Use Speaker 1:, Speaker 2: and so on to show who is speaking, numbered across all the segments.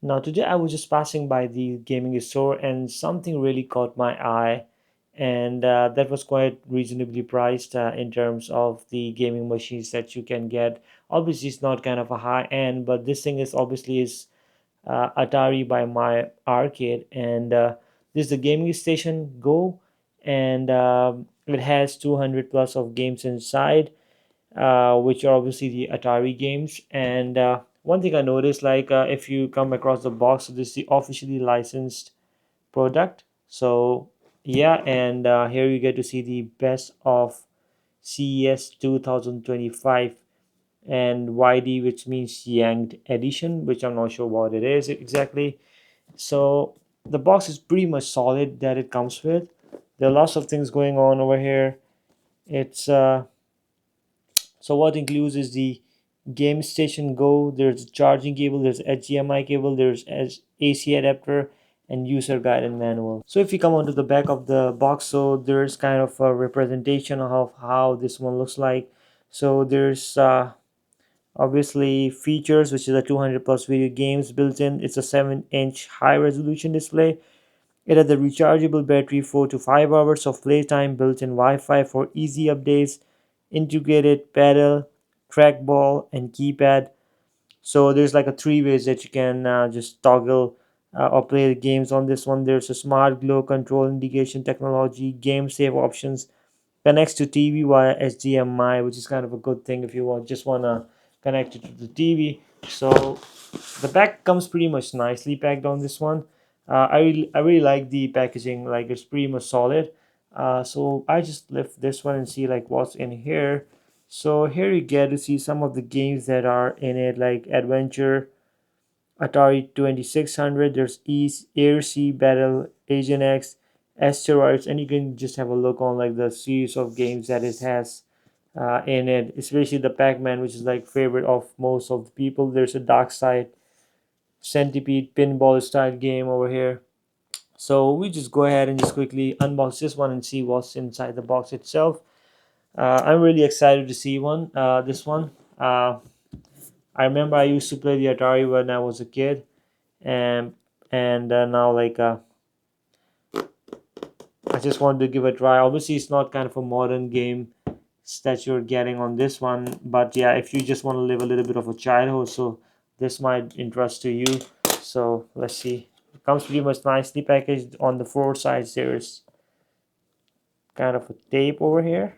Speaker 1: Now, today I was just passing by the gaming store and something really caught my eye, and that was quite reasonably priced in terms of the gaming machines that you can get. Obviously, it's not kind of a high end, but this thing is obviously is Atari by my arcade, and this is the gaming station Go, and it has 200 plus of games inside, which are obviously the Atari games. And one thing I noticed, like if you come across the box, so this is the officially licensed product. So yeah, and here you get to see the best of CES 2025 and YD, which means Yanked Edition, which I'm not sure what it is exactly. So the box is pretty much solid that it comes with. There are lots of things going on over here. It's so what includes is the game station Go. There's a charging cable, there's HDMI cable, there's AC adapter, and user guide and manual. So if you come onto the back of the box, so there's kind of a representation of how this one looks like. So there's obviously features, which is a 200 plus video games built in. It's a 7-inch high resolution display. It has a rechargeable battery, 4 to 5 hours of playtime, built-in Wi-Fi for easy updates, integrated pedal, trackball, and keypad. So there's like a three ways that you can just toggle or play the games on this one. There's a smart glow control indication technology, game save options, connects to TV via HDMI, which is kind of a good thing if you just wanna connect it to the TV. So the pack comes pretty much nicely packed on this one. I really like the packaging, like it's pretty much solid. So I just lift this one and see like what's in here. So here you get to see some of the games that are in it, like Adventure, Atari 2600. There's East, Air Sea Battle, Asian X, Asteroids, and you can just have a look on like the series of games that it has in it, especially the Pac-Man, which is like favorite of most of the people. There's a Dark Side Centipede pinball style game over here. So we just go ahead and just quickly unbox this one and see what's inside the box itself. I'm really excited to see this one. I remember I used to play the Atari when I was a kid, and now like I just wanted to give it a try. Obviously, it's not kind of a modern game that you're getting on this one, but yeah, if you just want to live a little bit of a childhood, so this might interest to you. So let's see. It comes pretty much nicely packaged. On the four sides there's kind of a tape over here,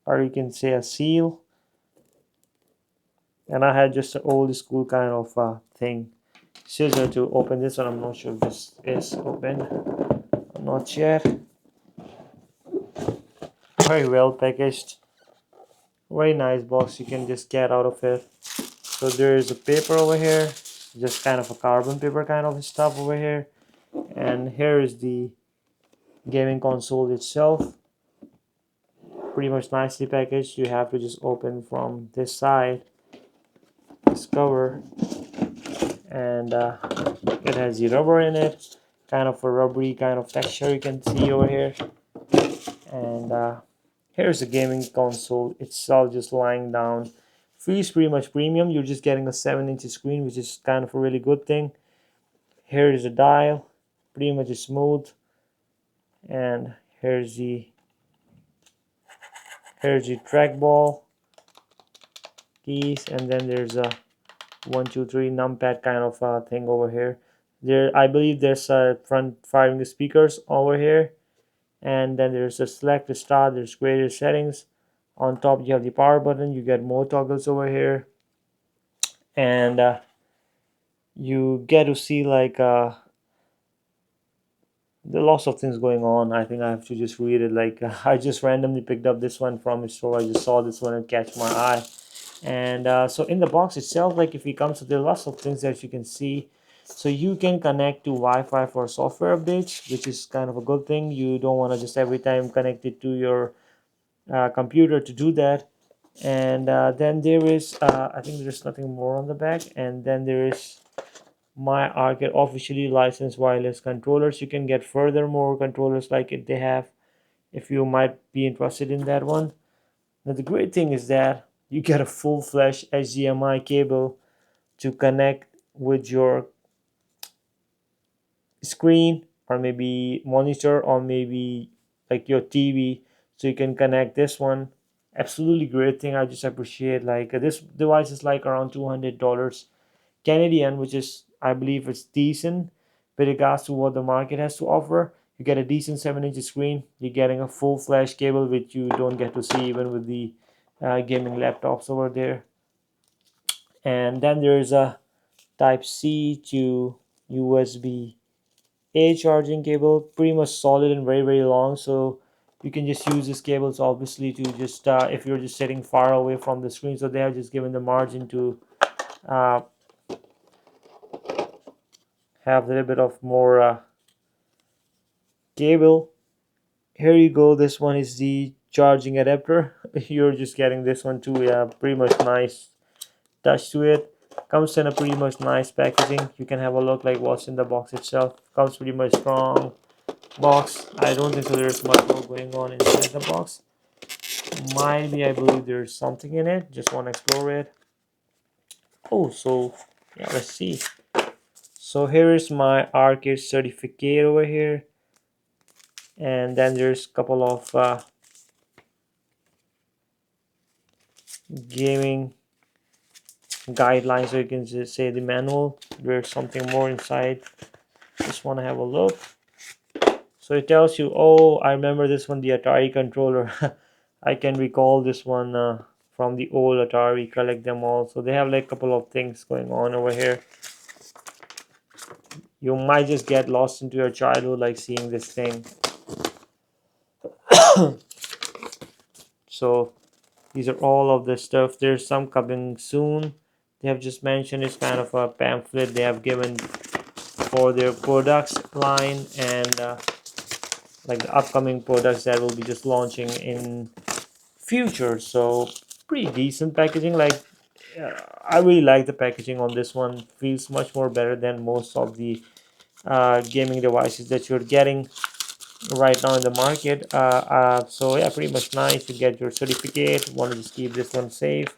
Speaker 1: or you can say a seal. And I had just an old school kind of thing, scissor to open this one. I'm not sure if this is open. I'm not sure. Very well packaged, very nice box you can just get out of it. So there is a paper over here, just kind of a carbon paper kind of stuff over here. And here is the gaming console itself, pretty much nicely packaged. You have to just open from this side, this cover, and it has the rubber in it, kind of a rubbery kind of texture you can see over here. And here's the gaming console itself, just lying down. Feels pretty much premium. You're just getting a 7-inch screen, which is kind of a really good thing. Here is the dial, pretty much smooth. And here's the trackball keys, and then there's a 1 2 3 numpad kind of thing over here. There, I believe there's a front firing speakers over here, and then there's a select to start. There's greater settings. On top you have the power button. You get more toggles over here, and you get to see like there are lots of things going on. I think I have to just read it. Like I just randomly picked up this one from a store. I just saw this one and catch my eye. And so in the box itself, like if you come, so there are lots of things that you can see. So you can connect to Wi-Fi for software updates, which is kind of a good thing. You don't want to just every time connect it to your computer to do that. And then there is, I think there's nothing more on the back. And then there is my arcade officially licensed wireless controllers. You can get further more controllers like it they have, if you might be interested in that one. Now the great thing is that you get a full-fledged HDMI cable to connect with your screen, or maybe monitor, or maybe like your TV, so you can connect this one. Absolutely great thing. I just appreciate, like, this device is like around $200 Canadian, which is, I believe, it's decent with regards to what the market has to offer. You get a decent 7-inch screen. You're getting a full flash cable, which you don't get to see even with the gaming laptops over there. And then there's a Type C to USB A charging cable, pretty much solid and very very long. So you can just use these cables obviously to just if you're just sitting far away from the screen. So they have just given the margin to uh, have a little bit of more cable. Here you go, this one is the charging adapter. You're just getting this one too. Yeah, pretty much nice touch to it. Comes in a pretty much nice packaging. You can have a look like what's in the box itself. Comes pretty much strong box. I don't think so there's much more going on inside the box. Might be, I believe there's something in it. Just want to explore it. Oh, so yeah, let's see. So here is my arcade certificate over here, and then there's a couple of gaming guidelines, so you can just say the manual. There's something more inside. Just want to have a look. So it tells you, oh, I remember this one, the Atari controller. I can recall this one from the old Atari, collect them all. So they have like a couple of things going on over here. You might just get lost into your childhood, like seeing this thing. So these are all of the stuff. There's some coming soon. They have just mentioned it's kind of a pamphlet they have given for their products line, and like the upcoming products that will be just launching in future. So pretty decent packaging. Like I really like the packaging on this one. Feels much more better than most of the gaming devices that you're getting right now in the market. So yeah, pretty much nice. You get your certificate. Want to just keep this one safe.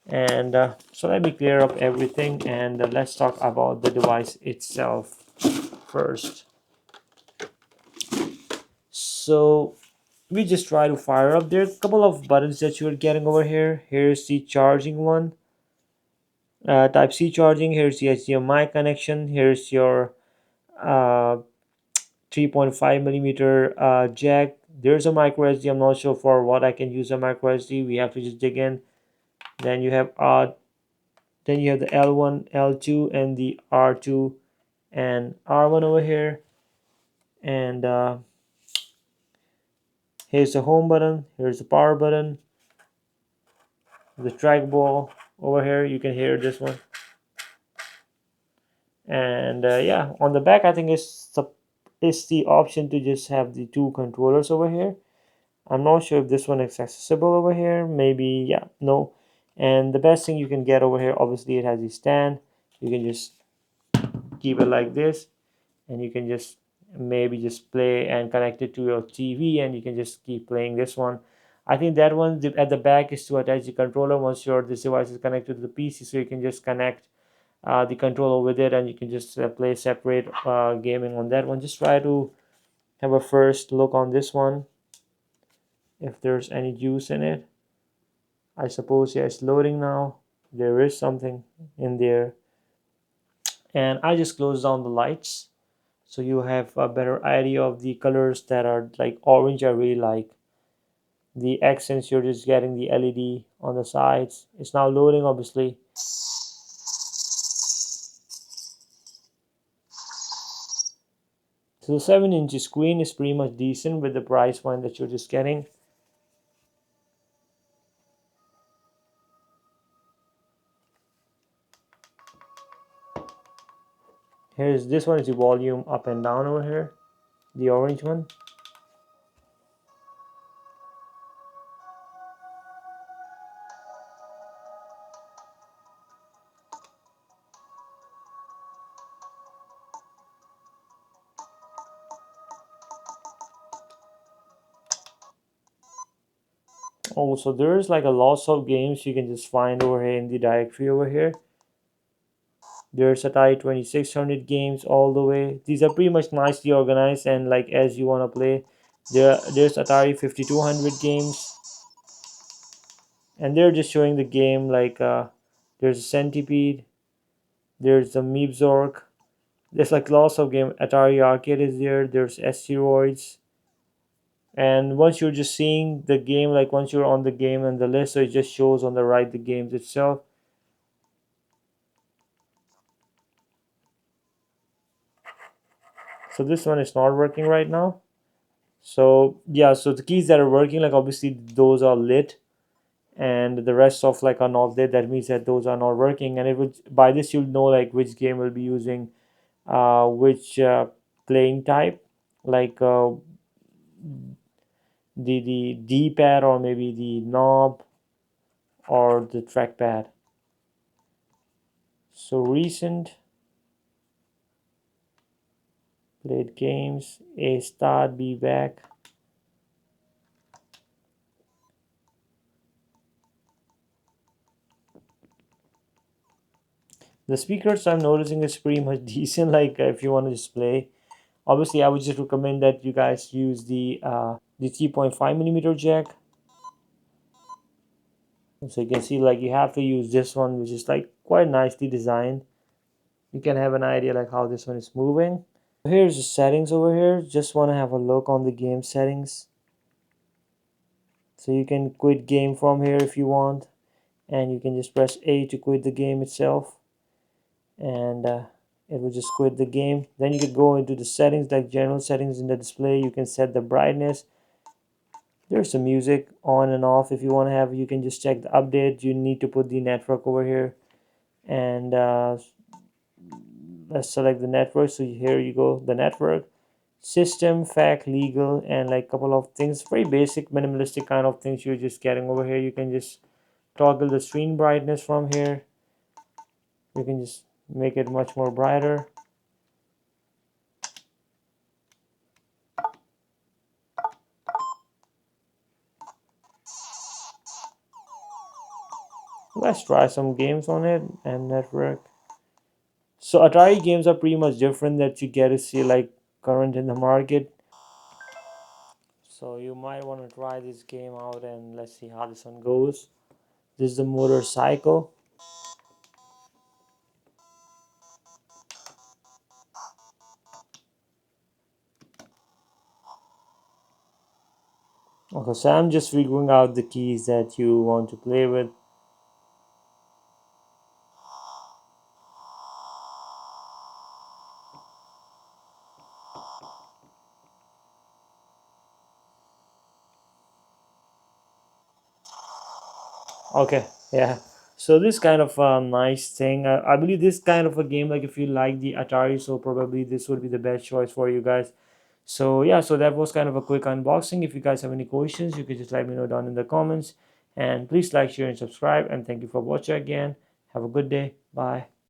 Speaker 1: And so let me clear up everything, and let's talk about the device itself first. So we just try to fire up. There's a couple of buttons that you're getting over here. Here's the charging one, type C charging. Here's the HDMI connection. Here's your uh, 3.5 millimeter jack. There's a micro SD. I'm not sure for what I can use a micro SD. We have to just dig in. Then you have the L1, L2, and the R2 and R1 over here. And here's the home button. Here's the power button. The trackball over here. You can hear this one. And yeah, on the back, I think it's the option to just have the two controllers over here. I'm not sure if this one is accessible over here. Maybe, yeah, no. And the best thing you can get over here, obviously it has a stand. You can just keep it like this, and you can just maybe just play and connect it to your TV, and you can just keep playing this one. I think that one at the back is to attach the controller once your this device is connected to the PC, so you can just connect the controller with it, and you can just play separate gaming on that one. Just try to have a first look on this one if there's any juice in it. I suppose, yeah, it's loading now. There is something in there. And I just close down the lights so you have a better idea of the colors that are like orange. I really like the accents. You're just getting the LED on the sides. It's now loading, obviously. So the 7-inch screen is pretty much decent with the price point that you're just getting. Here's this one is the volume up and down over here, the orange one. Also, there's like a lots of games you can just find over here in the directory over here. There's Atari 2600 games all the way. These are pretty much nicely organized and like as you want to play. There's Atari 5200 games, and they're just showing the game like there's a Centipede, there's a Meebzork. There's like lots of game. Atari Arcade is there. There's Asteroids. And once you're just seeing the game, like once you're on the game and the list, so it just shows on the right the games itself. So this one is not working right now. So yeah, so the keys that are working, like obviously those are lit, and the rest of like are not lit. That means that those are not working, and it would by this you'll know like which game will be using which playing type, like the D-pad or maybe the knob or the trackpad. So recent played games, A start, B back. The speakers I'm noticing is pretty much decent. Like if you want to just play, obviously I would just recommend that you guys use the 3.5 millimeter jack. So you can see like you have to use this one, which is like quite nicely designed. You can have an idea like how this one is moving. Here's the settings over here. Just want to have a look on the game settings. So you can quit game from here if you want, and you can just press A to quit the game itself, and it will just quit the game. Then you can go into the settings, like general settings in the display. You can set the brightness. There's some music on and off if you want to have. You can just check the update. You need to put the network over here, and let's select the network. So here you go, the network, system, fac, legal, and like a couple of things, very basic minimalistic kind of things you're just getting over here. You can just toggle the screen brightness from here. You can just make it much more brighter. Let's try some games on it and network. So Atari games are pretty much different that you get to see like current in the market. So you might want to try this game out and let's see how this one goes. This is the motorcycle. Okay, so I'm just figuring out the keys that you want to play with. Okay, yeah. So this kind of a nice thing. I believe this kind of a game, like if you like the Atari, so probably this would be the best choice for you guys. So yeah, so that was kind of a quick unboxing. If you guys have any questions, you could just let me know down in the comments. And please like, share, and subscribe. And thank you for watching again. Have a good day. Bye.